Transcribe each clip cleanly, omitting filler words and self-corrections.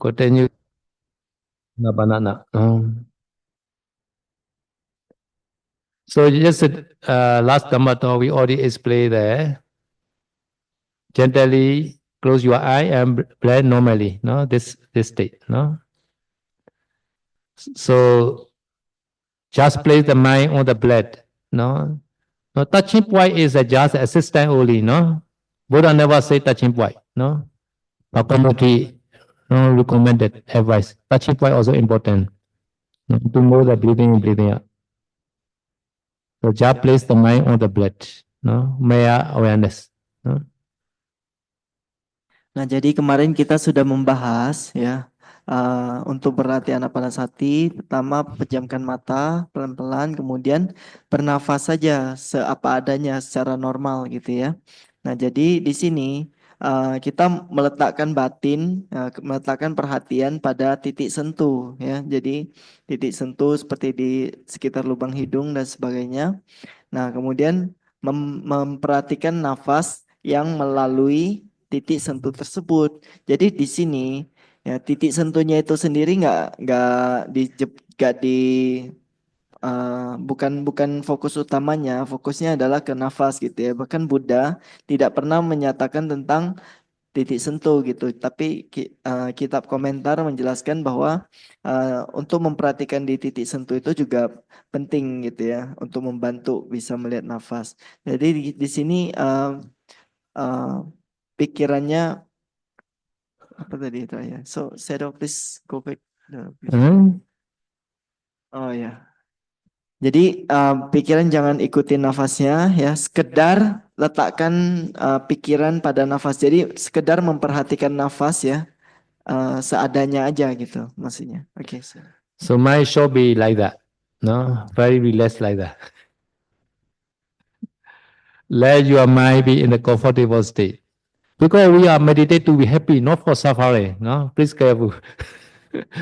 Continue. Na banana. So just last Dhamma we already explained there. Gently close your eye and blend normally. No, this state. No. So just place the mind on the blend. No. No, touching point is just assistant only. No. Buddha never say touching point. No. Bhakti no recommended advice. Touching point also important. No, to know the breathing in, breathing out. So just place the mind on the breath. No, maya awareness. No. Nah, jadi kemarin kita sudah membahas ya untuk berlatih anapanasati, pertama pejamkan mata pelan-pelan, kemudian bernafas saja seapa adanya secara normal gitu ya. Nah, jadi di sini kita meletakkan batin, meletakkan perhatian pada titik sentuh ya. Jadi titik sentuh seperti di sekitar lubang hidung dan sebagainya. Nah, kemudian memperhatikan nafas yang melalui titik sentuh tersebut. Jadi di sini ya titik sentuhnya itu sendiri nggak di bukan fokus utamanya, fokusnya adalah ke nafas gitu ya. Bahkan Buddha tidak pernah menyatakan tentang titik sentuh gitu. Tapi kitab komentar menjelaskan bahwa untuk memperhatikan di titik sentuh itu juga penting gitu ya untuk membantu bisa melihat nafas. Jadi di sini pikirannya apa tadi itu ya? So Shadow please go back. Oh ya. Jadi pikiran jangan ikutin nafasnya ya, sekedar letakkan pikiran pada nafas. Jadi sekedar memperhatikan nafas ya. Seadanya aja gitu maksudnya. Oke. So mind should be like that. No, very relaxed like that. Let your mind be in a comfortable state. Because we are meditating to be happy, not for suffering. No, please careful.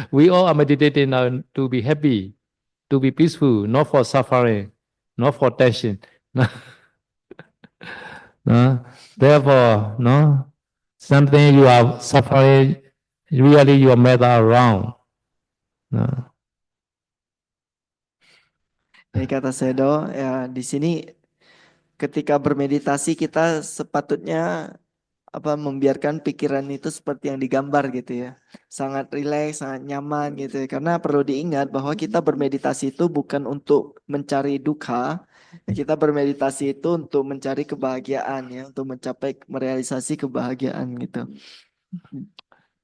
We all are meditating now to be happy, to be peaceful, not for suffering, not for tension. No. No. Therefore, no, something you are suffering, really your method are wrong. No. Jadi kata Sedo ya di sini ketika bermeditasi kita sepatutnya membiarkan pikiran itu seperti yang digambar gitu ya. Sangat rileks, sangat nyaman gitu ya. Karena perlu diingat bahwa kita bermeditasi itu bukan untuk mencari duka. Kita bermeditasi itu untuk mencari kebahagiaan ya, untuk mencapai merealisasi kebahagiaan gitu.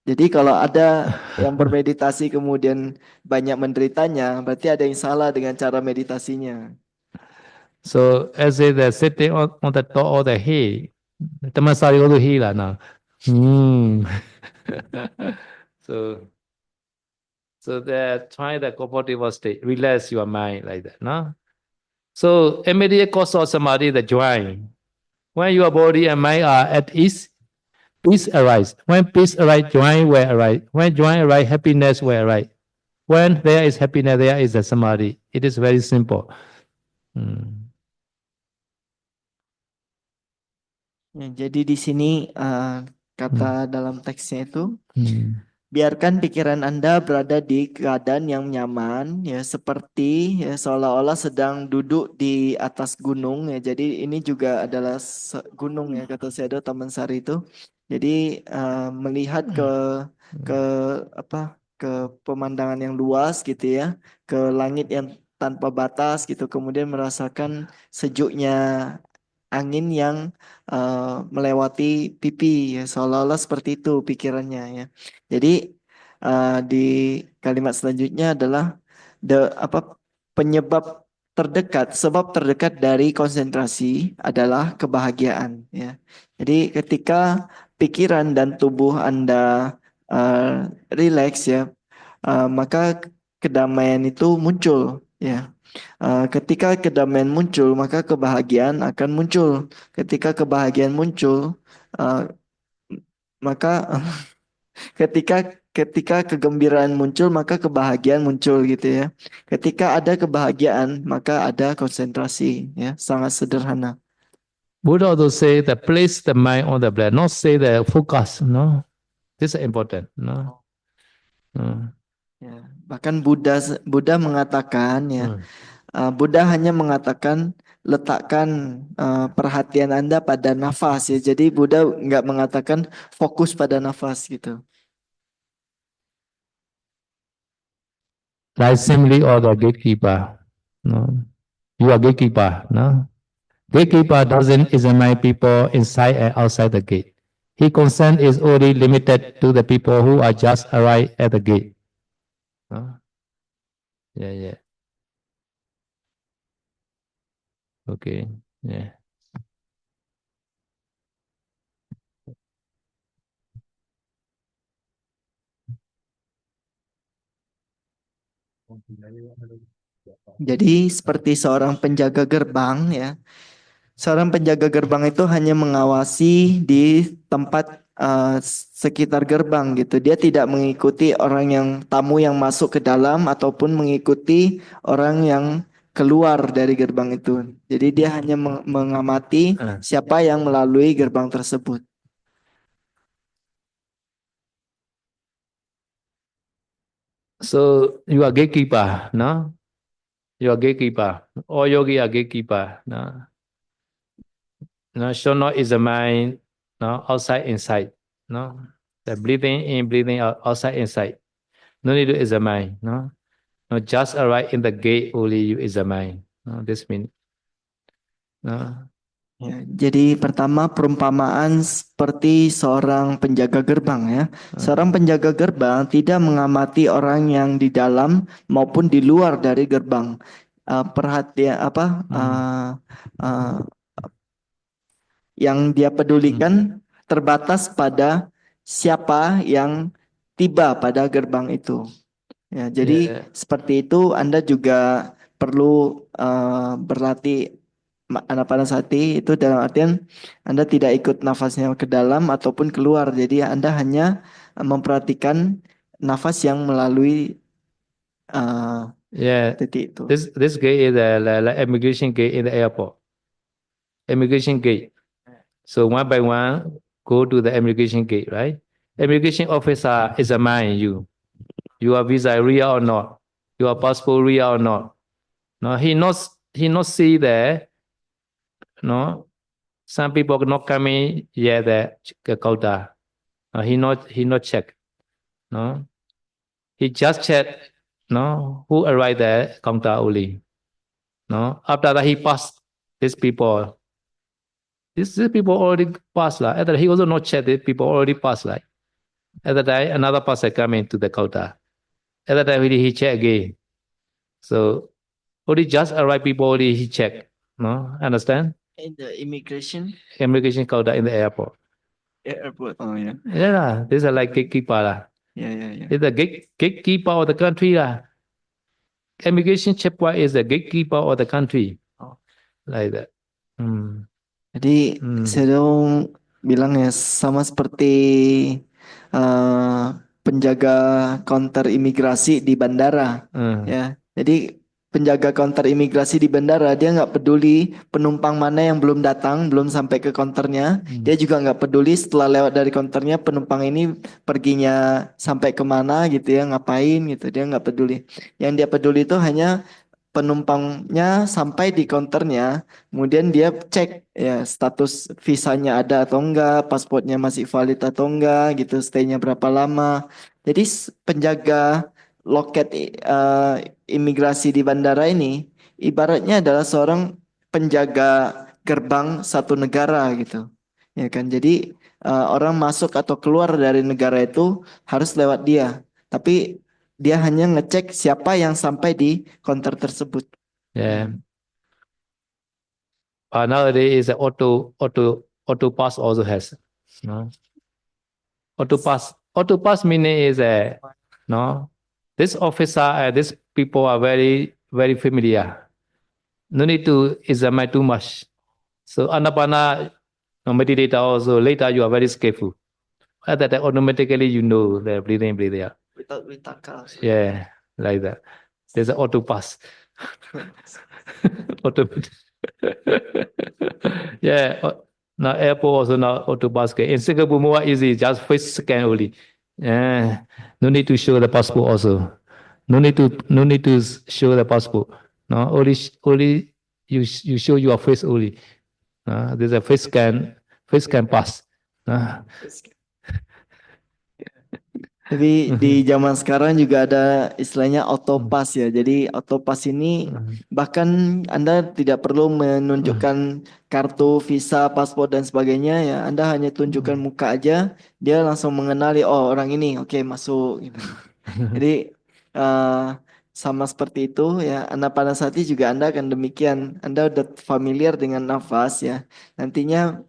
Jadi kalau ada yang bermeditasi kemudian banyak menderitanya, berarti ada yang salah dengan cara meditasinya. So as if they're sitting on the top of the hill, Tamasari also hill now. So so they're trying the comfortable state, relax your mind like that, no? So immediate cause of samadhi, the joy. When your body and mind are at ease, peace arise. When peace arise, joy will arise. When joy arise, happiness will arise. When there is happiness, there is a samadhi. It is very simple. Ya, jadi di sini kata dalam teksnya itu, biarkan pikiran Anda berada di keadaan yang nyaman, ya seperti ya seolah-olah sedang duduk di atas gunung. Ya, jadi ini juga adalah gunung ya kata Sedo Taman Sari itu. Jadi melihat ke ke pemandangan yang luas gitu ya, ke langit yang tanpa batas gitu, kemudian merasakan sejuknya angin yang melewati pipi ya, seolah-olah seperti itu pikirannya ya. Jadi di kalimat selanjutnya adalah penyebab terdekat, sebab terdekat dari konsentrasi adalah kebahagiaan ya. Jadi ketika pikiran dan tubuh Anda rileks ya, maka kedamaian itu muncul ya. Ketika kedamaian muncul, maka kebahagiaan akan muncul. Ketika kebahagiaan muncul, maka ketika kegembiraan muncul, maka kebahagiaan muncul gitu ya. Ketika ada kebahagiaan, maka ada konsentrasi ya. Sangat sederhana. Buddha also say that place the mind on the breath, not say the focus, no. This is important, no. Ya, bahkan Buddha mengatakan ya, Hmm. Buddha hanya mengatakan letakkan perhatian Anda pada nafas ya. Jadi Buddha nggak mengatakan fokus pada nafas gitu. Like simply or the gatekeeper. No. You are gatekeeper. No. Gatekeeper doesn't examine people inside and outside the gate. His concern is only limited to the people who are just arrived at the gate. No? Yeah, yeah. Okay. Yeah. Jadi seperti seorang penjaga gerbang ya. Seorang penjaga gerbang itu hanya mengawasi di tempat sekitar gerbang gitu. Dia tidak mengikuti orang yang tamu yang masuk ke dalam ataupun mengikuti orang yang keluar dari gerbang itu. Jadi dia hanya mengamati siapa yang melalui gerbang tersebut. So you are gatekeeper, no? You are gatekeeper. All yogi are gatekeeper, no? No, should not examine, no, outside inside, no? The breathing in, breathing out, outside inside. No need to examine, no? No, just arrive in the gate only you examine. No, this means, no? Ya, jadi pertama perumpamaan seperti seorang penjaga gerbang ya. Seorang penjaga gerbang tidak mengamati orang yang di dalam maupun di luar dari gerbang. Perhatian apa yang dia pedulikan terbatas pada siapa yang tiba pada gerbang itu. Ya, jadi seperti itu Anda juga perlu berlatih anapanasati itu dalam artian Anda tidak ikut nafasnya ke dalam ataupun keluar. Jadi Anda hanya memperhatikan nafas yang melalui titik itu. This gate is the immigration gate in the airport. Immigration gate. So one by one, go to the immigration gate, right? Immigration officer examine you. Your visa real or not? Your passport real or not? No, he not see that. No, some people not coming yet the quota. No, he not check. No, he just check. No, who arrived there quota only. No, after that he passed these people. These people already passed like. After he also not check the people already passed like. At that time another person come into the quota. At that time he check again. So only just arrived people only he check. No, understand? In the immigration Quota in the airport. airport. Oh yeah. Yeah, this is like gatekeeper lah. Yeah. It's the gatekeeper of the country lah. Immigration checkpoint is the gatekeeper of the country. Like that. Jadi saya dong bilang ya sama seperti penjaga counter imigrasi di bandara ya. Jadi penjaga counter imigrasi di bandara dia nggak peduli penumpang mana yang belum datang, belum sampai ke counternya. Dia juga nggak peduli setelah lewat dari counternya penumpang ini perginya sampai kemana gitu ya, ngapain gitu. Dia nggak peduli. Yang dia peduli itu hanya penumpangnya sampai di counternya, kemudian dia cek ya status visanya ada atau enggak, pasportnya masih valid atau enggak, gitu, stay-nya berapa lama. Jadi penjaga loket imigrasi di bandara ini ibaratnya adalah seorang penjaga gerbang satu negara gitu, ya kan? Jadi orang masuk atau keluar dari negara itu harus lewat dia, tapi dia hanya ngecek siapa yang sampai di counter tersebut. Yeah. Nowadays is auto pass also has. No? Auto pass meaning is no. This officer these people are very familiar. No need to examine too much. So anapana meditator also later you are very skillful. At that time, automatically you know the breathing out. Without vitaka. Yeah, like that. There's an auto pass. Auto. Yeah. Now airport also now auto pass. In Singapore more easy, just face scan only. No need to show the passport also. No need to show the passport. No, only you show your face only. There's a face scan pass. Tapi di zaman sekarang juga ada istilahnya autopass ya. Jadi autopass ini bahkan Anda tidak perlu menunjukkan kartu, visa, paspor dan sebagainya ya. Anda hanya tunjukkan muka aja, dia langsung mengenali oh orang ini, oke masuk gitu. Jadi sama seperti itu ya. Anapanasati juga Anda akan demikian. Anda udah familiar dengan nafas ya. Nantinya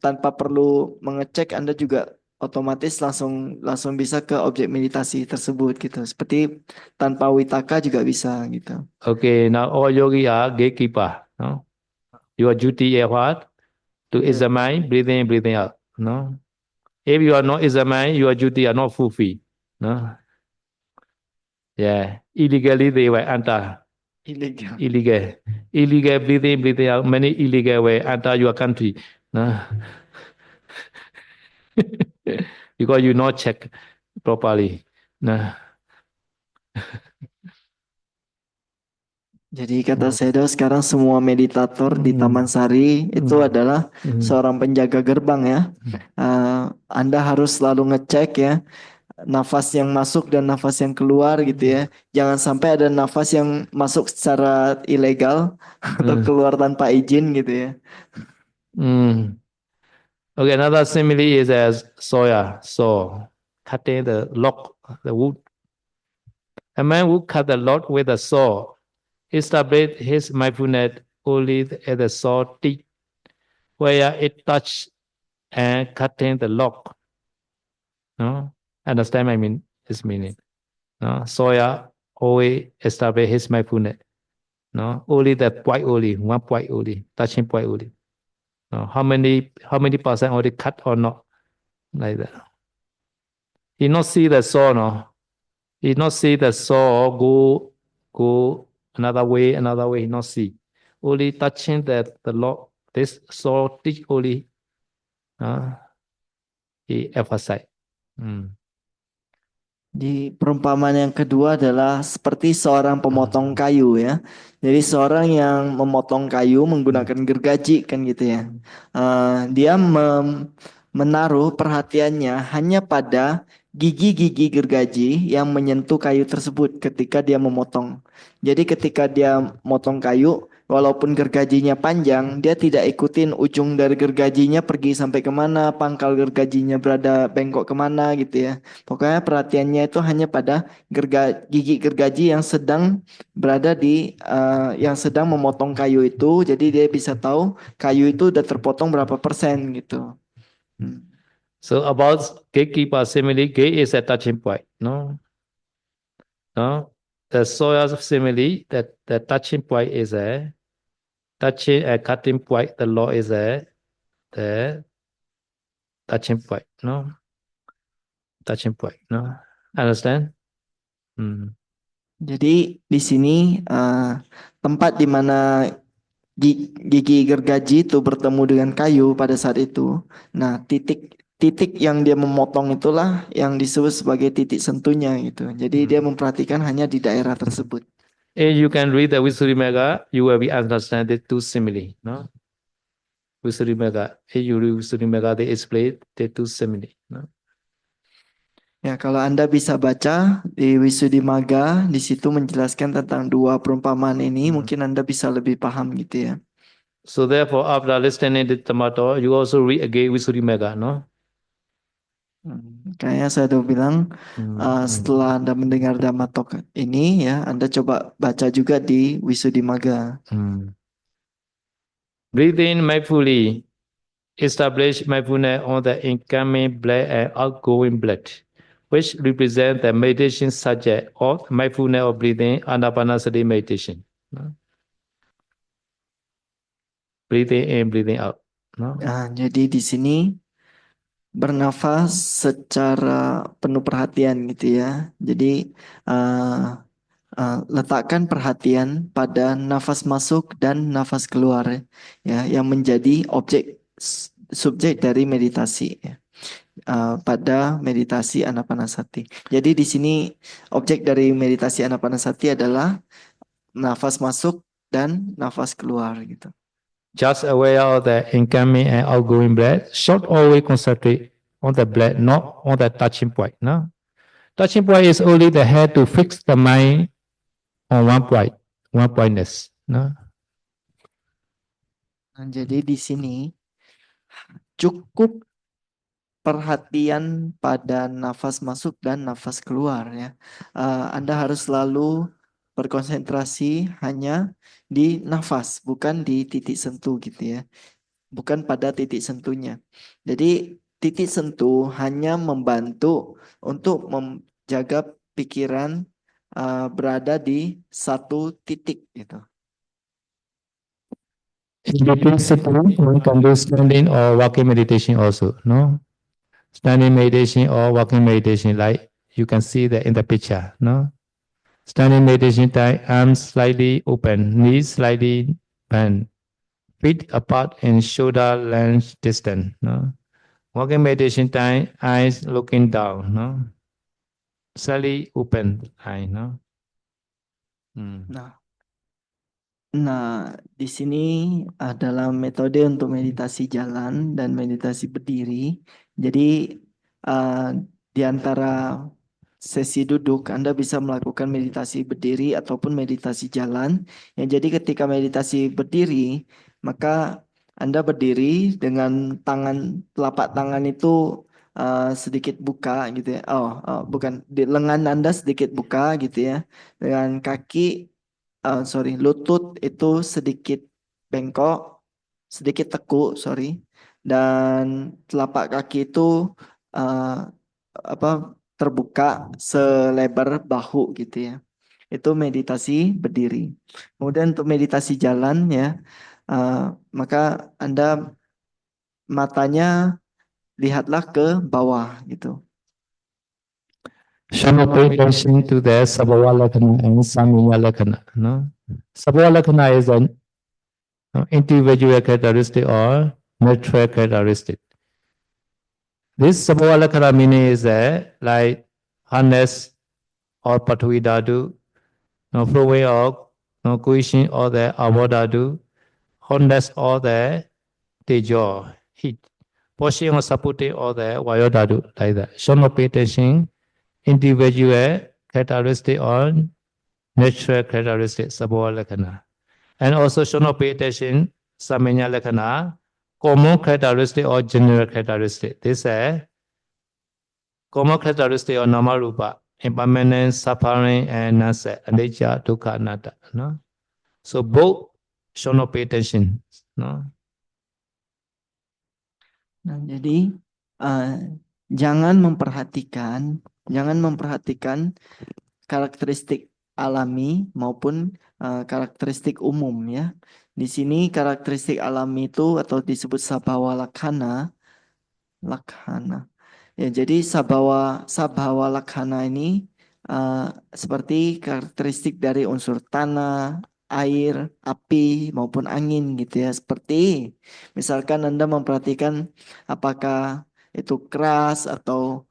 tanpa perlu mengecek Anda juga otomatis langsung bisa ke objek meditasi tersebut gitu. Seperti tanpa witaka juga bisa gitu. Okay, now all yogi are gatekeeper. No? Your duty is what? To examine, breathing in, breathing out. No? If you are not examine, your duty are not fulfilled. No? Yeah, illegally they will enter. Ilegal. Illegal breathing in, breathing out. Many illegal will enter your country. No? Because you not check properly. No? Jadi kata Sedo sekarang semua meditator di Taman Sari itu adalah seorang penjaga gerbang ya. Anda harus selalu ngecek ya nafas yang masuk dan nafas yang keluar gitu ya. Jangan sampai ada nafas yang masuk secara ilegal atau keluar tanpa izin gitu ya. Okay, another simile is as soya, saw, cutting the log, the wood. A man who cut the log with a saw established his mindfulness only at the saw tip, where it touched and cutting the log. No, understand my his meaning. No, soya always establish his mindfulness. No, only that point only, one point only, touching point only. No, how many percent already cut or not, like that. He not see the saw, no. He not see the saw go another way, he not see. Only touching that the log, this saw teach only, he emphasize. Di perumpamaan yang kedua adalah seperti seorang pemotong kayu ya. Jadi seorang yang memotong kayu menggunakan gergaji kan gitu ya. Dia menaruh perhatiannya hanya pada gigi-gigi gergaji yang menyentuh kayu tersebut ketika dia memotong. Jadi ketika dia motong kayu, walaupun gergajinya panjang, dia tidak ikutin ujung dari gergajinya pergi sampai kemana, pangkal gergajinya berada bengkok kemana gitu ya. Pokoknya perhatiannya itu hanya pada gigi gergaji yang sedang berada yang sedang memotong kayu itu. Jadi dia bisa tahu kayu itu udah terpotong berapa persen gitu. So about gatekeeper simile, gate is a touching point, no? No, the soil simile, that the touching point is a touching and cutting point. The law is the touching point, no? Touching point, no? Understand? Jadi di sini tempat di mana gigi gergaji itu bertemu dengan kayu pada saat itu. Nah, titik yang dia memotong itulah yang disebut sebagai titik sentuhnya gitu. Jadi dia memperhatikan hanya di daerah tersebut. If you can read the Visuddhimagga, you will be understand the two simile, no? Visuddhimagga, if you read Visuddhimagga, they explain the two simile, no? Ya, kalau Anda bisa baca di Visuddhimagga, di situ menjelaskan tentang dua perumpamaan ini, mungkin Anda bisa lebih paham gitu ya. So therefore, after listening to Tamato, you also read again Visuddhimagga, no? Kayaknya saya udah bilang setelah Anda mendengar Dhamma Talk ini ya, Anda coba baca juga di Visuddhimagga. Breathe in mindfully. Establish mindfulness on the incoming blood and outgoing blood, which represent the meditation subject of mindfulness of breathing, anapanasati meditation. Breathing in, breathing out. Jadi di sini bernafas secara penuh perhatian gitu ya. Jadi letakkan perhatian pada nafas masuk dan nafas keluar ya, yang menjadi subjek dari meditasi ya. pada meditasi Anapanasati. Jadi di sini objek dari meditasi Anapanasati adalah nafas masuk dan nafas keluar gitu. Just aware of the incoming and outgoing breath. Should always concentrate on the breath, not on the touching point. No, touching point is only the head to fix the mind on one point, one pointness. No. Nah, jadi di sini cukup perhatian pada nafas masuk dan nafas keluar ya. Anda harus selalu berkonsentrasi hanya di nafas, bukan di titik sentuh gitu ya. Bukan pada titik sentuhnya. Jadi titik sentuh hanya membantu untuk menjaga pikiran berada di satu titik gitu. In between sitting, one can do standing or walking meditation also. No, standing meditation or walking meditation, like you can see that in the picture. No, standing meditation time, arms slightly open, knees slightly bent, feet apart and shoulder length distance. No, walking meditation time, eyes looking down. No, slightly open eye. No. Nah, di sini adalah metode untuk meditasi jalan dan meditasi berdiri. Jadi di antara sesi duduk Anda bisa melakukan meditasi berdiri ataupun meditasi jalan. Jadi ketika meditasi berdiri, maka Anda berdiri dengan telapak tangan itu sedikit buka gitu ya. Bukan, di lengan Anda sedikit buka gitu ya. Dengan kaki lutut itu sedikit bengkok, sedikit tekuk, dan telapak kaki itu terbuka selebar bahu gitu ya. Itu meditasi berdiri. Kemudian untuk meditasi jalan ya, maka Anda matanya lihatlah ke bawah gitu. Shall not pay attention to the Sabhava Lakkhana and Samiya Lakkhana. No? Sabhava Lakkhana is an individual characteristic or natural characteristic. This Sabhava Lakkhana meaning is like harness or Pathavi Dhatu, flowing or cohesion or the Avadhatu, harness or the Tejo, heat, pushing or supporting or the Vayodhatu, like that. Shall not pay attention individual characteristic or natural characteristic, Sabhava Lakkhana. And also should not pay attention, Samanya Lakkhana, common characteristic or general characteristic. This is common characteristic or Nama Rupa, impermanent, suffering, and nasa, anicca, dukkha, anatta. No? So both should not pay attention. No? Nah, jadi jangan memperhatikan karakteristik alami maupun karakteristik umum ya. Di sini karakteristik alami itu atau disebut sabhawa lakkhana. Ya, jadi sabhawa lakkhana ini seperti karakteristik dari unsur tanah, air, api maupun angin gitu ya. Seperti misalkan Anda memperhatikan apakah itu keras atau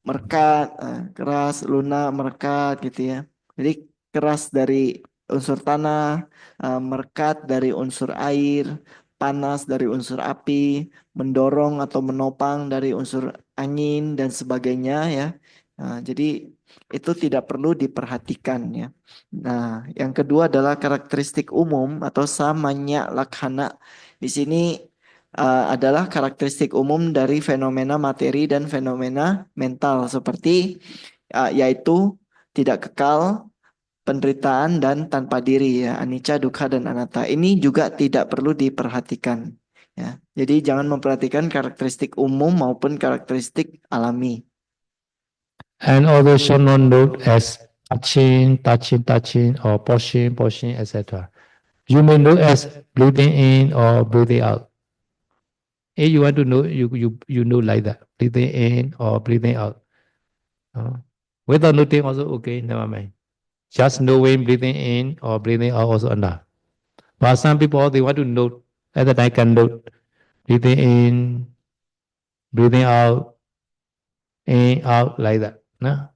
merekat, keras, lunak, merekat gitu ya. Jadi keras dari unsur tanah, merekat dari unsur air, panas dari unsur api, mendorong atau menopang dari unsur angin dan sebagainya ya. Jadi itu tidak perlu diperhatikan ya. Nah, yang kedua adalah karakteristik umum atau samanya lakkhana. Di sini adalah karakteristik umum dari fenomena materi dan fenomena mental seperti yaitu tidak kekal, penderitaan dan tanpa diri ya, anicca, dukkha dan anatta. Ini juga tidak perlu diperhatikan ya. Jadi jangan memperhatikan karakteristik umum maupun karakteristik alami. And also should not note as touching, or pushing, etc. You may note as breathing in or breathing out. If you want to know, you know like that, breathing in or breathing out. Without noting also okay, never mind. Just knowing breathing in or breathing out also enough. But some people they want to note at the time can note breathing in, breathing out, in, out, like that. No?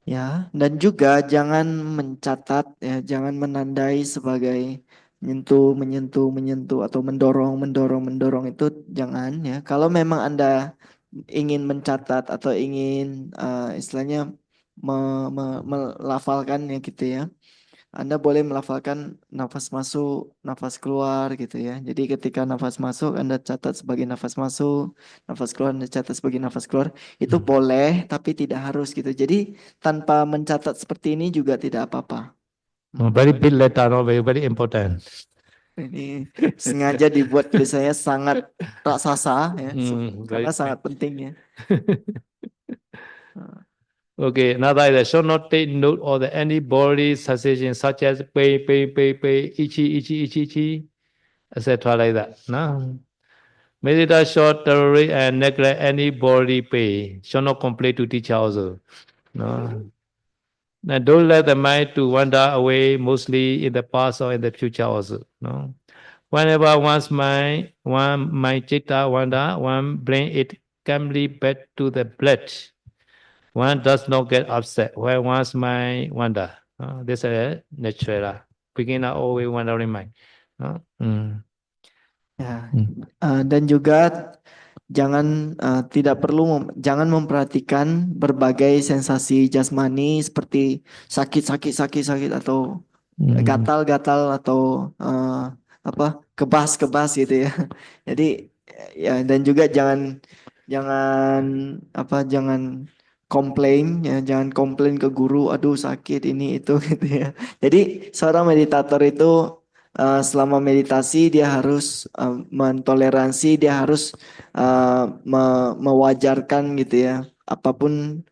Ya, dan juga jangan mencatat ya, jangan menandai sebagai menyentuh, menyentuh, menyentuh atau mendorong, mendorong, mendorong itu jangan ya. Kalau memang Anda ingin mencatat atau ingin istilahnya melafalkan ya gitu ya. Anda boleh melafalkan nafas masuk, nafas keluar gitu ya. Jadi ketika nafas masuk Anda catat sebagai nafas masuk, nafas keluar Anda catat sebagai nafas keluar. Itu boleh tapi tidak harus gitu. Jadi tanpa mencatat seperti ini juga tidak apa-apa. No, very big letter, no, very, very important. Ini sengaja dibuat tulisannya sangat raksasa ya, karena Very sangat penting ya. Okay, another is should not take note of the any body sensation such as pain, pain, pain, pain, itchy, etc. like that. No? Meditate should tolerate and neglect any body pain. Should not complain to teacher also. No? Now don't let the mind to wander away mostly in the past or in the future also. No? Whenever one mind chitta wander, one bring it calmly back to the blood. One does not get upset when one's mind wander. This is natural. Beginner always wandering mind. Ya, dan juga tidak perlu jangan memperhatikan berbagai sensasi jasmani seperti sakit atau gatal-gatal atau kebas gitu ya. Jadi ya, dan juga jangan jangan komplain ya, jangan komplain ke guru, aduh sakit ini itu gitu ya. Jadi seorang meditator itu selama meditasi dia harus mentoleransi, dia harus mewajarkan gitu ya, apapun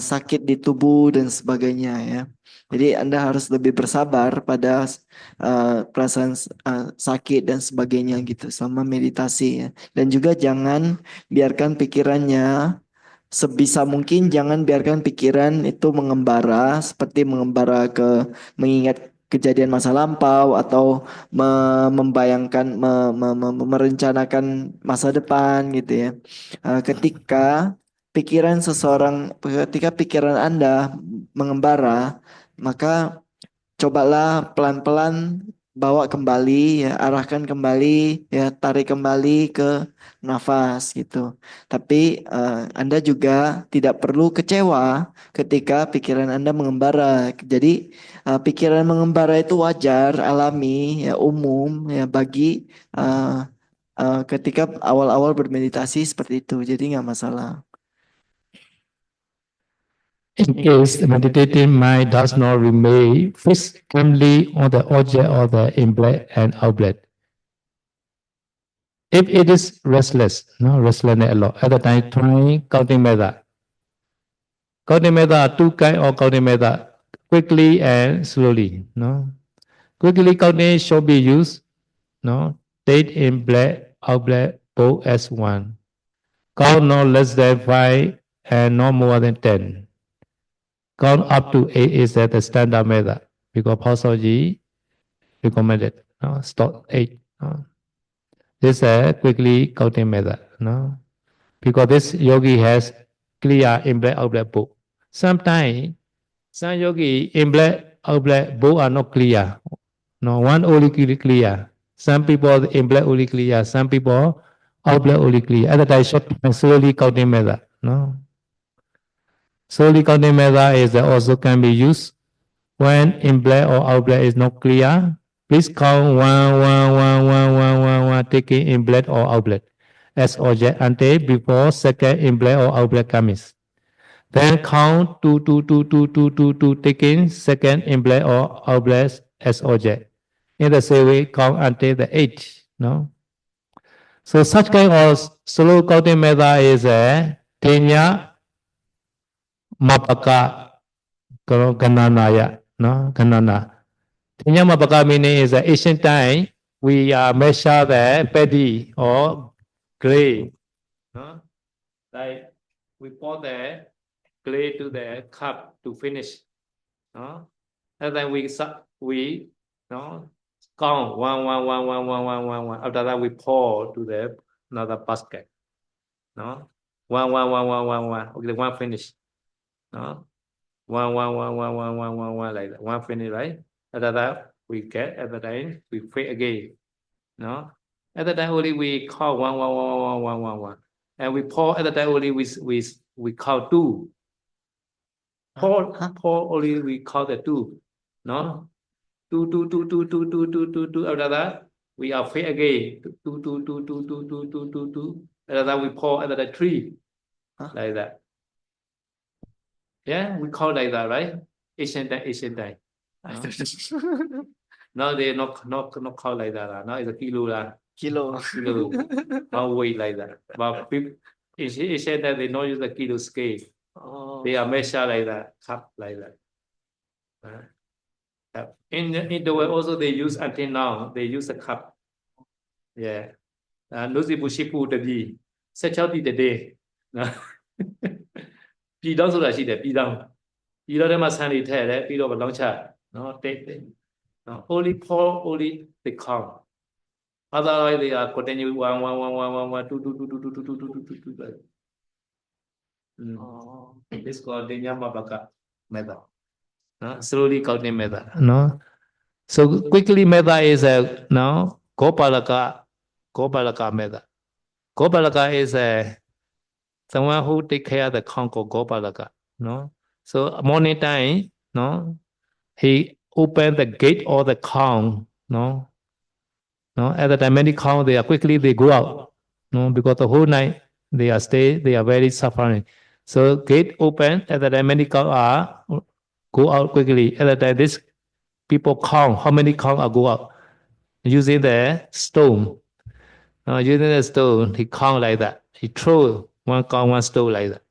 sakit di tubuh dan sebagainya ya. Jadi Anda harus lebih bersabar pada perasaan sakit dan sebagainya gitu selama meditasi ya. Dan juga jangan biarkan pikirannya, sebisa mungkin jangan biarkan pikiran itu mengembara seperti mengembara mengingat kejadian masa lampau atau membayangkan merencanakan masa depan gitu ya. Ketika pikiran Anda mengembara, maka cobalah pelan-pelan bawa kembali ya, arahkan kembali ya, tarik kembali ke nafas gitu. Tapi Anda juga tidak perlu kecewa ketika pikiran Anda mengembara. Jadi pikiran mengembara itu wajar, alami, ya umum ya bagi ketika awal-awal bermeditasi seperti itu. Jadi nggak masalah. In case the meditating mind does not remain fixed firmly on the object or the inlet and outlet, if it is restless, no restlessness a lot, at the time try counting method. Counting method are two kind of counting method, quickly and slowly. No, quickly counting should be used. No, take in black, out black, both as one. Count no less than 5 and no more than 10. Count up to 8 is the standard method because Pausauji recommended. No? Stop 8. No? This is a quickly counting method. No? Because this yogi has clear in black, out black both. Sometimes some yogi in black, out black both are not clear. No, one only clear. Some people in black only clear. Some people out black only clear. At the time, short slowly counting method. No. Slowly counting method is also can be used when in black or out black is not clear. Please count one, taking in black or out black as object until before second in black or out black comes. Then count two, taking second in black or out black as object. In the same way, count until the 8. No? So such kind of slow counting method is a Tenya Mapaka Gananaya. No? Ganana. Tenya Mapaka meaning is the ancient time we measure the paddy or clay. No? Like we pour the clay to the cup to finish. No? And then we no, count one. After that, we pour to the another basket. No, One, one, one, one, one, one. Okay, one finish. No? One, one, one, one, one, one, one, one, like that. One finish, right? After that, we get, at the time, we fade again. No? At the time only we call one, one, one, one, one, one, one. And we pour at the time only we call two. Pour only we call the two. No? Two, two, two, two, two, two, two, two, two. After that, we are fade again. Two, two, two, two, two, two, two, two, two. After that, we pour at the three. Like that. Yeah, we call like that, right? Asian time, Asian time. No, they not call like that. No, it's a kilo lah. Kilo. Kilo. Not weight like that. But people, Asian time they not use the kilo scale. Oh. They are measure like that, cup like that. In the world also they use until now. They use a cup. Yeah. Nôစီပူရှိပူတပြီ16တိတည်းနော်ပြည်တော်ဆိုတာရှိတယ်ပြည်တော်ထဲမှာဆန်တွေထည့်တယ်ပြီးတော့လောင်းချနော်တိတ်နော် only pour only the count otherwise they are continue one one one one one one two two two two two two two two two two two this called Dinyamabaka method no slowly counting method no so quickly method is a no Gopalaka method. Gopalaka is someone who take care of the count called Gopalaka. No, so morning time, no, he open the gate or the count. No, at the time many count they are quickly they go out. No, because the whole night they are very suffering. So gate open at the time many count are go out quickly. At the time this people count how many count are go out using the stone. Using the stone, he count like that. He throw one stone like that.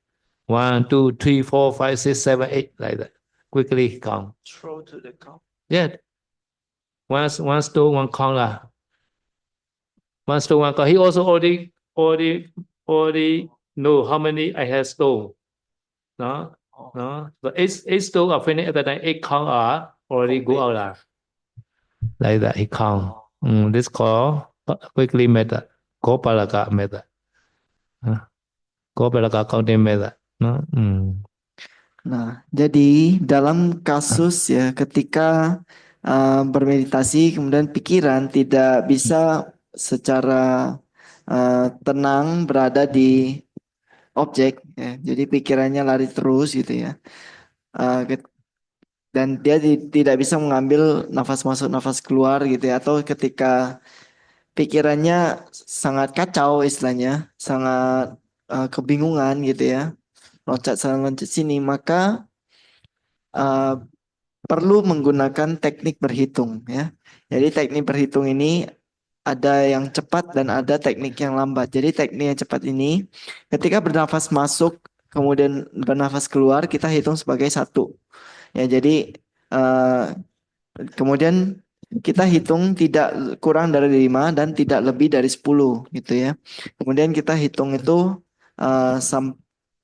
1, 2, 3, 4, 5, 6, 7, 8 like that. Quickly he count. Throw to the count. Yeah. One stone, one count lah. One stone, one count. He also already know how many I have stone. No. So eight stone are finished at the time. 8 count are already go out lah. Like that he count. This called quickly method, Gopalaka method, Gopalaka counting method. Nah, jadi dalam kasus ya ketika bermeditasi kemudian pikiran tidak bisa secara tenang berada di objek, ya. Jadi pikirannya lari terus gitu ya, dan dia tidak bisa mengambil nafas masuk nafas keluar gitu ya, atau ketika pikirannya sangat kacau istilahnya, sangat kebingungan gitu ya, loncat sana loncat sini, maka perlu menggunakan teknik berhitung ya. Jadi teknik berhitung ini ada yang cepat dan ada teknik yang lambat. Jadi teknik yang cepat ini ketika bernafas masuk kemudian bernafas keluar kita hitung sebagai 1 ya. Jadi kemudian kita hitung tidak kurang dari 5 dan tidak lebih dari 10 gitu ya. Kemudian kita hitung itu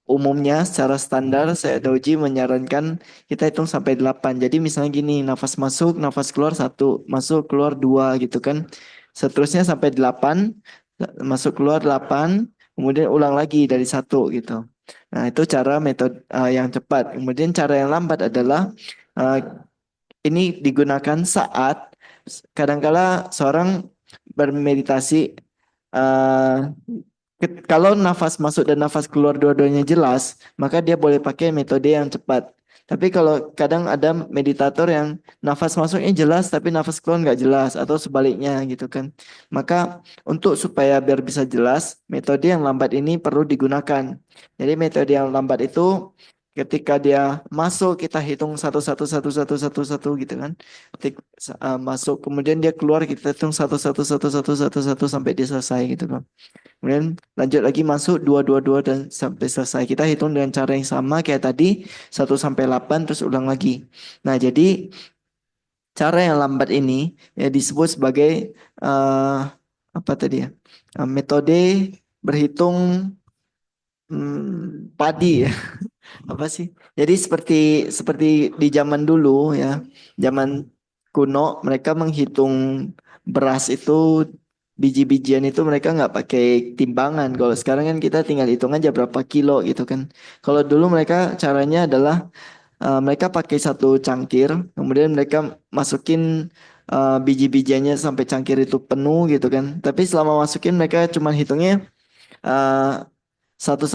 umumnya secara standar saya Doji menyarankan kita hitung sampai 8. Jadi misalnya gini, nafas masuk, nafas keluar 1, masuk keluar 2 gitu kan. Seterusnya sampai 8, masuk keluar 8, kemudian ulang lagi dari 1 gitu. Nah, itu cara metode yang cepat. Kemudian cara yang lambat adalah ini digunakan saat kadangkala seorang bermeditasi, kalau nafas masuk dan nafas keluar dua-duanya jelas, maka dia boleh pakai metode yang cepat. Tapi kalau kadang ada meditator yang nafas masuknya jelas tapi nafas keluar nggak jelas atau sebaliknya gitu kan. Maka untuk supaya biar bisa jelas, metode yang lambat ini perlu digunakan. Jadi metode yang lambat itu ketika dia masuk kita hitung 1 1 1 1 1 1 gitu kan. Masuk kemudian dia keluar kita hitung 1 1 1 1 1 1 sampai dia selesai gitu kan. Kemudian lanjut lagi masuk 2 2 2 dan sampai selesai. Kita hitung dengan cara yang sama kayak tadi 1 sampai 8 terus ulang lagi. Nah, jadi cara yang lambat ini ya disebut sebagai apa tadi ya? Metode berhitung padi ya. Apa sih? Jadi seperti di zaman dulu ya, zaman kuno mereka menghitung beras itu biji-bijian itu mereka nggak pakai timbangan. Kalau sekarang kan kita tinggal hitung aja berapa kilo gitu kan. Kalau dulu mereka caranya adalah mereka pakai satu cangkir, kemudian mereka masukin biji-bijiannya sampai cangkir itu penuh gitu kan. Tapi selama masukin mereka cuma hitungnya eh, satu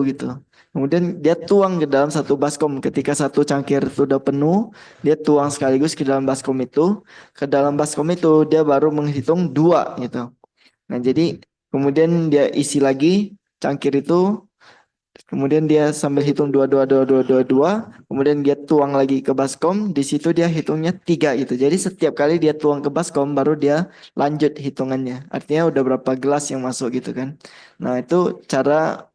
gitu. Kemudian dia tuang ke dalam satu baskom. Ketika satu cangkir itu udah penuh, dia tuang sekaligus ke dalam baskom itu. Ke dalam baskom itu dia baru menghitung dua gitu. Nah jadi kemudian dia isi lagi cangkir itu. Kemudian dia sambil hitung dua, dua, dua, dua, dua, dua. Kemudian dia tuang lagi ke baskom. Di situ dia hitungnya tiga gitu. Jadi setiap kali dia tuang ke baskom, baru dia lanjut hitungannya. Artinya udah berapa gelas yang masuk gitu kan. Nah itu cara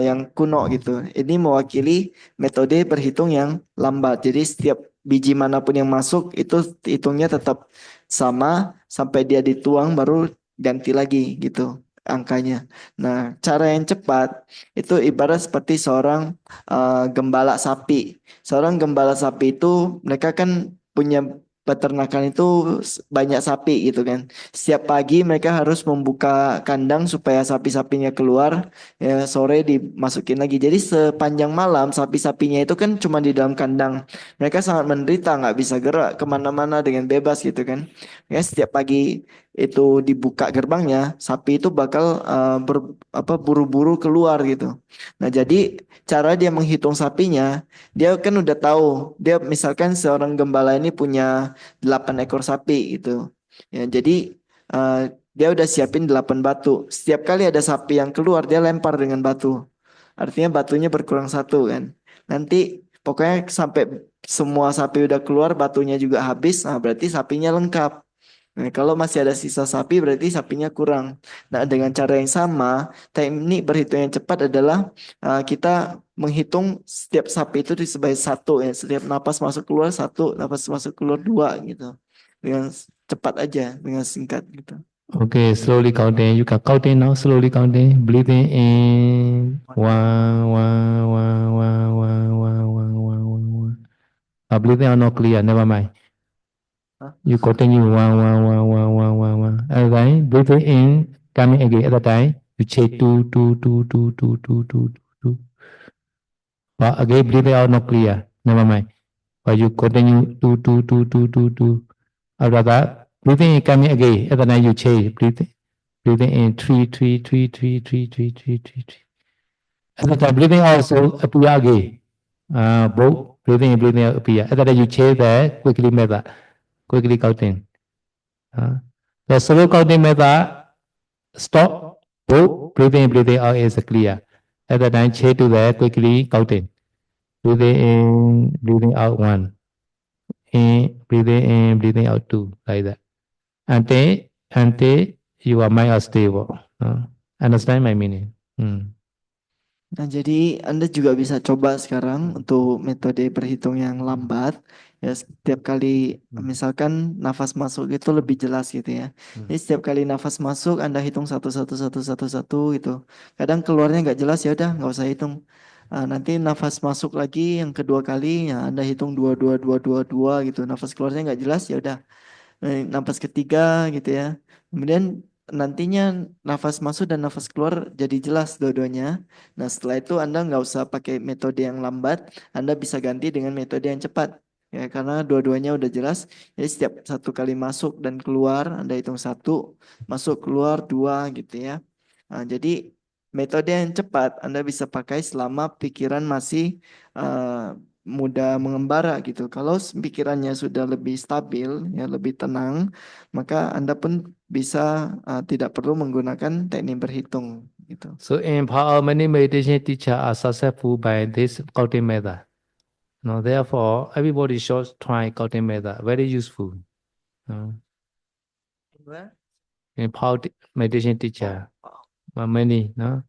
yang kuno gitu. Ini mewakili metode berhitung yang lambat. Jadi setiap biji manapun yang masuk itu hitungnya tetap sama sampai dia dituang baru ganti lagi gitu angkanya. Nah, cara yang cepat itu ibarat seperti seorang gembala sapi. Seorang gembala sapi itu mereka kan punya peternakan itu banyak sapi gitu kan. Setiap pagi mereka harus membuka kandang supaya sapi-sapinya keluar, ya sore dimasukin lagi. Jadi sepanjang malam sapi-sapinya itu kan cuma di dalam kandang. Mereka sangat menderita, nggak bisa gerak kemana-mana dengan bebas gitu kan. Ya setiap pagi itu dibuka gerbangnya, sapi itu bakal buru-buru keluar gitu. Nah, jadi cara dia menghitung sapinya, dia kan udah tahu. Dia misalkan seorang gembala ini punya 8 ekor sapi gitu. Ya, jadi dia udah siapin 8 batu. Setiap kali ada sapi yang keluar, dia lempar dengan batu. Artinya batunya berkurang satu kan. Nanti pokoknya sampai semua sapi udah keluar, batunya juga habis. Nah, berarti sapinya lengkap. Nah, kalau masih ada sisa sapi berarti sapinya kurang. Nah, dengan cara yang sama, teknik berhitung yang cepat adalah kita menghitung setiap sapi itu sebagai satu ya. Setiap napas masuk keluar satu, napas masuk keluar dua gitu. Dengan cepat aja, dengan singkat gitu. Okay, slowly counting. You can counting now. Slowly counting. Breathing in. One, one, one, one, one, one, one, one, one, one. Breathing out not clear. Never mind. Hah? You continue one, one, one, one, one, one, one. Again, breathing in. Coming again. At the time, you check two, two, two, two, two, two, two, two. But again, breathing out not clear. Never mind. But you continue two, two, two, two, two, two. After that, breathing in coming again. At the time, you change. Breathing in three, three, three, three, three, three, three, three, three. At the time, breathing out also appear again. Both breathing in, breathing out appear. At the time, you change the quickly method. Quickly counting. The slow counting method, stop. Both breathing in, breathing out is clear. At the time, change to the quickly counting. Breathing in, breathing out one. In, breathing out two, like that. Until your mind are stable. Understand my meaning? Nah, jadi Anda juga bisa coba sekarang untuk metode berhitung yang lambat. Ya, setiap kali misalkan nafas masuk itu lebih jelas gitu ya. Jadi setiap kali nafas masuk Anda hitung satu satu satu satu satu gitu. Kadang keluarnya nggak jelas ya udah nggak usah hitung. Nanti nafas masuk lagi yang kedua kali ya Anda hitung dua dua dua dua dua gitu. Nafas keluarnya nggak jelas ya udah nafas ketiga gitu ya. Kemudian nantinya nafas masuk dan nafas keluar jadi jelas dua-duanya. Nah setelah itu Anda nggak usah pakai metode yang lambat, Anda bisa ganti dengan metode yang cepat. Ya, karena dua-duanya udah jelas. Jadi setiap satu kali masuk dan keluar, Anda hitung satu, masuk keluar dua gitu ya. Nah, jadi metode yang cepat Anda bisa pakai selama pikiran masih mudah mengembara gitu. Kalau pikirannya sudah lebih stabil, ya lebih tenang, maka Anda pun bisa tidak perlu menggunakan teknik berhitung gitu. So in Pao, many meditation teachers are successful by this counting method. No, therefore, everybody should try counting method. Very useful. In Pao meditation teacher, many, no,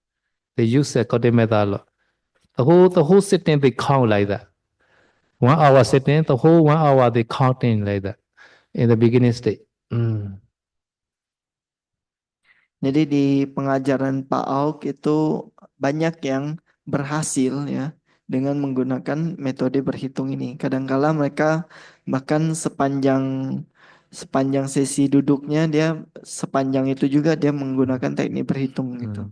they use the counting method a lot. The whole sitting they count like that. 1 hour sitting, the whole 1 hour they counting like that in the beginning state. Jadi di pengajaran Pak Auk itu banyak yang berhasil ya dengan menggunakan metode berhitung ini. Kadangkala mereka bahkan sepanjang sepanjang sesi duduknya dia sepanjang itu juga dia menggunakan teknik berhitung gitu.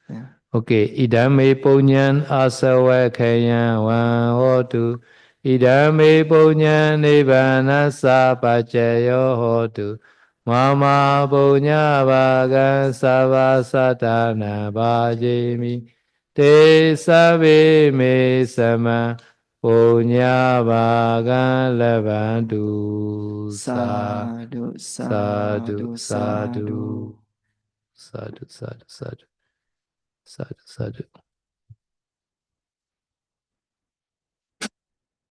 Ya. Okay, idame punyan asawakaya wa hotu. Idame punyan nibbana sapacayo hotu. Mama punya bagan savasatana bhajimi. Te sabe me sama punya bagan levantu. Sadu, Sadu, sadu, sadu, sadu. sadu, sadu, sadu, sadu, sadu.